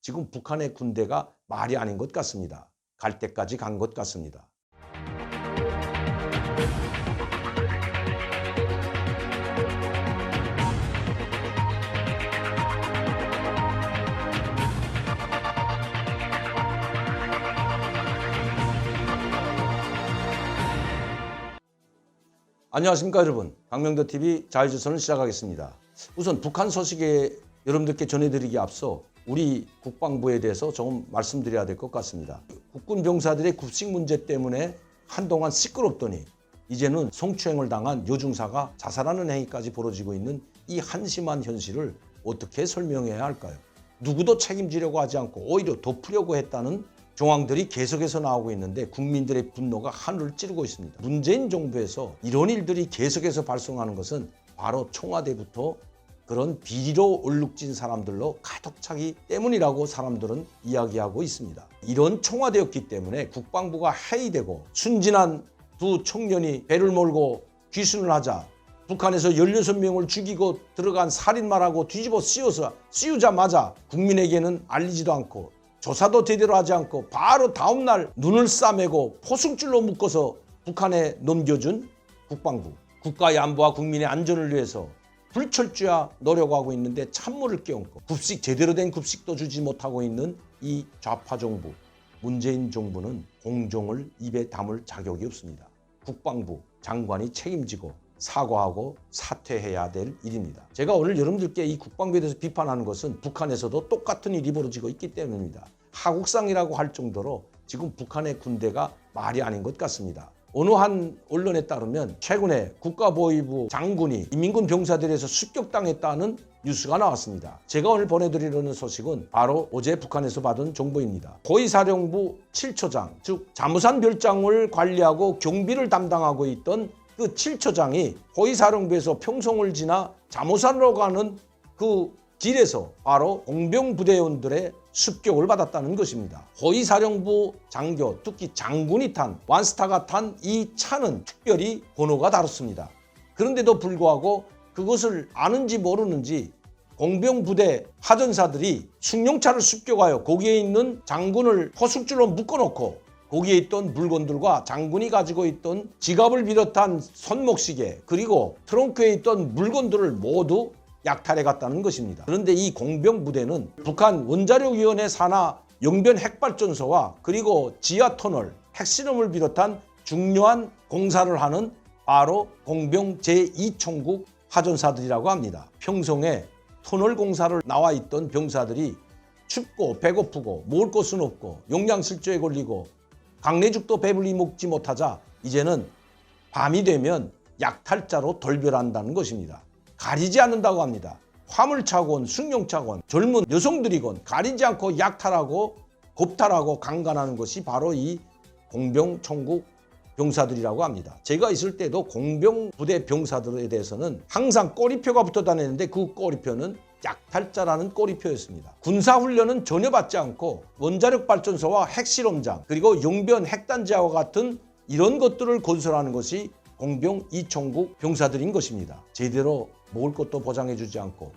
지금 북한의 군대가 말이 아닌 것 같습니다. 갈 때까지 간 것 같습니다. 안녕하십니까 여러분. 박명도TV 자유조선을 시작하겠습니다. 우선 북한 소식에 여러분들께 전해드리기 앞서 우리 국방부에 대해서 조금 말씀드려야 될 것 같습니다. 국군 병사들의 급식 문제 때문에 한동안 시끄럽더니 이제는 성추행을 당한 여중사가 자살하는 행위까지 벌어지고 있는 이 한심한 현실을 어떻게 설명해야 할까요? 누구도 책임지려고 하지 않고 오히려 덮으려고 했다는 정황들이 계속해서 나오고 있는데 국민들의 분노가 하늘을 찌르고 있습니다. 문재인 정부에서 이런 일들이 계속해서 발생하는 것은 바로 청와대부터 그런 비리로 얼룩진 사람들로 가득 차기 때문이라고 사람들은 이야기하고 있습니다. 이런 청와대였기 때문에 국방부가 해이되고 순진한 두 청년이 배를 몰고 귀순을 하자 북한에서 16명을 죽이고 들어간 살인마라고 뒤집어 씌우자마자 국민에게는 알리지도 않고 조사도 제대로 하지 않고 바로 다음날 눈을 싸매고 포승줄로 묶어서 북한에 넘겨준 국방부. 국가의 안보와 국민의 안전을 위해서 불철주야 노력하고 있는데 찬물을 끼얹고 제대로 된 급식도 주지 못하고 있는 이 좌파 정부. 문재인 정부는 공정을 입에 담을 자격이 없습니다. 국방부 장관이 책임지고 사과하고 사퇴해야 될 일입니다. 제가 오늘 여러분들께 이 국방부에 대해서 비판하는 것은 북한에서도 똑같은 일이 벌어지고 있기 때문입니다. 하국상이라고 할 정도로 지금 북한의 군대가 말이 아닌 것 같습니다. 어느 한 언론에 따르면 최근에 국가보위부 장군이 인민군 병사들에서 습격당했다는 뉴스가 나왔습니다. 제가 오늘 보내드리려는 소식은 바로 어제 북한에서 받은 정보입니다. 고위사령부 7초장, 즉 잠수산 별장을 관리하고 경비를 담당하고 있던 그 7초장이 고위사령부에서 평송을 지나 잠수산으로 가는 그 길에서 바로 공병부대원들의 습격을 받았다는 것입니다. 고위사령부 장교, 특히 장군이 탄 완스타가 탄 이 차는 특별히 번호가 다릅니다. 그런데도 불구하고 그것을 아는지 모르는지 공병부대 하전사들이 승용차를 습격하여 거기에 있는 장군을 포승줄로 묶어놓고 거기에 있던 물건들과 장군이 가지고 있던 지갑을 비롯한 손목시계 그리고 트렁크에 있던 물건들을 모두 약탈해 갔다는 것입니다. 그런데 이 공병부대는 북한 원자력위원회 산하 영변 핵발전소와 그리고 지하터널, 핵실험을 비롯한 중요한 공사를 하는 바로 공병 제2총국 하전사들이라고 합니다. 평성에 터널 공사를 나와 있던 병사들이 춥고 배고프고 먹을 것은 없고 영양실조에 걸리고 강내죽도 배불리 먹지 못하자 이제는 밤이 되면 약탈자로 돌변한다는 것입니다. 가리지 않는다고 합니다. 화물차건 승용차건 젊은 여성들이건 가리지 않고 약탈하고 겁탈하고 강간하는 것이 바로 이 공병총국 병사들이라고 합니다. 제가 있을 때도 공병부대 병사들에 대해서는 항상 꼬리표가 붙어 다녔는데 그 꼬리표는 약탈자라는 꼬리표였습니다. 군사훈련은 전혀 받지 않고 원자력발전소와 핵실험장 그리고 용변 핵단지와 같은 이런 것들을 건설하는 것이 공병 2총국 병사들인 것입니다. 제대로 먹을 것도 보장해주지 않고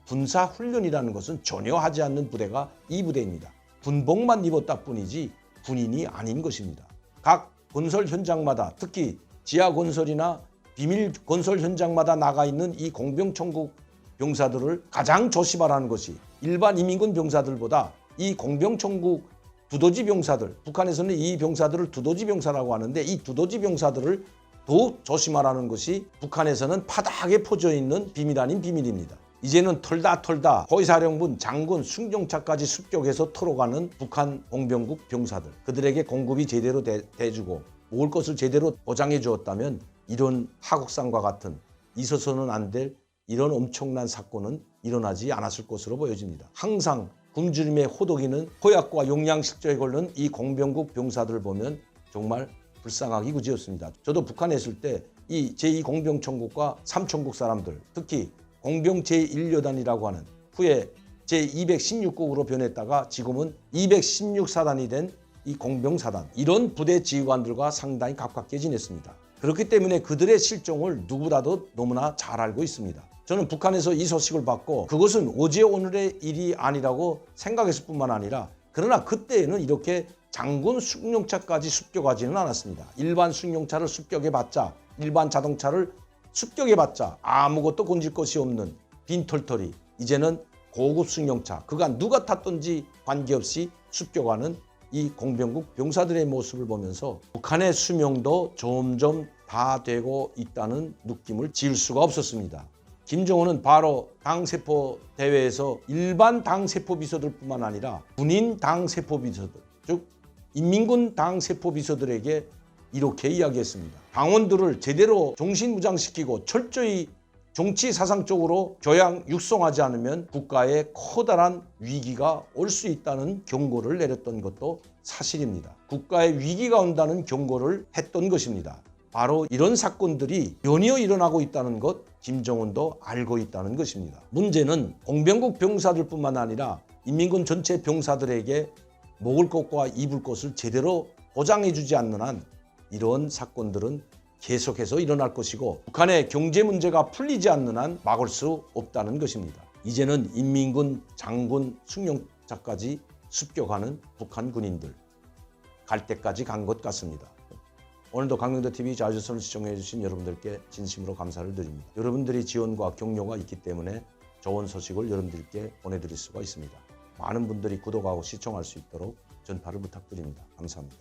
군사훈련이라는 것은 전혀 하지 않는 부대가 이 부대입니다. 군복만 입었다 뿐이지 군인이 아닌 것입니다. 각 건설 현장마다 특히 지하건설이나 비밀 건설 현장마다 나가 있는 이 공병총국 병사들을 가장 조심하라는 것이 일반 인민군 병사들보다 이 공병총국 두더지 병사들, 북한에서는 이 병사들을 두더지 병사라고 하는데 이 두더지 병사들을 더욱 조심하라는 것이 북한에서는 파닥에 퍼져 있는 비밀 아닌 비밀입니다. 이제는 털다 고위사령부 장군 승용차까지 습격해서 털어가는 북한 공병국 병사들 그들에게 공급이 제대로 돼주고 먹을 것을 제대로 보장해 주었다면 이런 하국상과 같은 있어서는 안 될 이런 엄청난 사건은 일어나지 않았을 것으로 보여집니다. 항상 굶주림에 호독이는 허약과 영양실조에 걸린 이 공병국 병사들을 보면 정말 불쌍하기 그지없습니다. 저도 북한에 있을 때 이 제2공병총국과 3총국 사람들 특히 공병 제1여단이라고 하는 후에 제216국으로 변했다가 지금은 216사단이 된 이 공병사단 이런 부대 지휘관들과 상당히 가깝게 지냈습니다. 그렇기 때문에 그들의 실종을 누구라도 너무나 잘 알고 있습니다. 저는 북한에서 이 소식을 받고 그것은 어제 오늘의 일이 아니라고 생각했을 뿐만 아니라 그러나 그때에는 이렇게 장군 승용차까지 습격하지는 않았습니다. 일반 승용차를 습격해봤자 일반 자동차를 습격해봤자 아무것도 건질 것이 없는 빈털터리. 이제는 고급 승용차 그간 누가 탔던지 관계없이 습격하는 이 공병국 병사들의 모습을 보면서 북한의 수명도 점점 다 되고 있다는 느낌을 지울 수가 없었습니다. 김정은은 바로 당세포 대회에서 일반 당세포 비서들뿐만 아니라 군인 당세포 비서들, 즉 인민군 당세포 비서들에게 이렇게 이야기했습니다. 당원들을 제대로 정신무장시키고 철저히 정치 사상적으로 교양 육성하지 않으면 국가에 커다란 위기가 올 수 있다는 경고를 내렸던 것도 사실입니다. 국가에 위기가 온다는 경고를 했던 것입니다. 바로 이런 사건들이 연이어 일어나고 있다는 것 김정은도 알고 있다는 것입니다. 문제는 공병국 병사들뿐만 아니라 인민군 전체 병사들에게 먹을 것과 입을 것을 제대로 보장해주지 않는 한 이런 사건들은 계속해서 일어날 것이고 북한의 경제 문제가 풀리지 않는 한 막을 수 없다는 것입니다. 이제는 인민군 장군 승용차까지 습격하는 북한 군인들 갈 때까지 간 것 같습니다. 오늘도 강명도TV 자주선을 시청해 주신 여러분들께 진심으로 감사를 드립니다. 여러분들의 지원과 격려가 있기 때문에 좋은 소식을 여러분들께 보내드릴 수가 있습니다. 많은 분들이 구독하고 시청할 수 있도록 전파를 부탁드립니다. 감사합니다.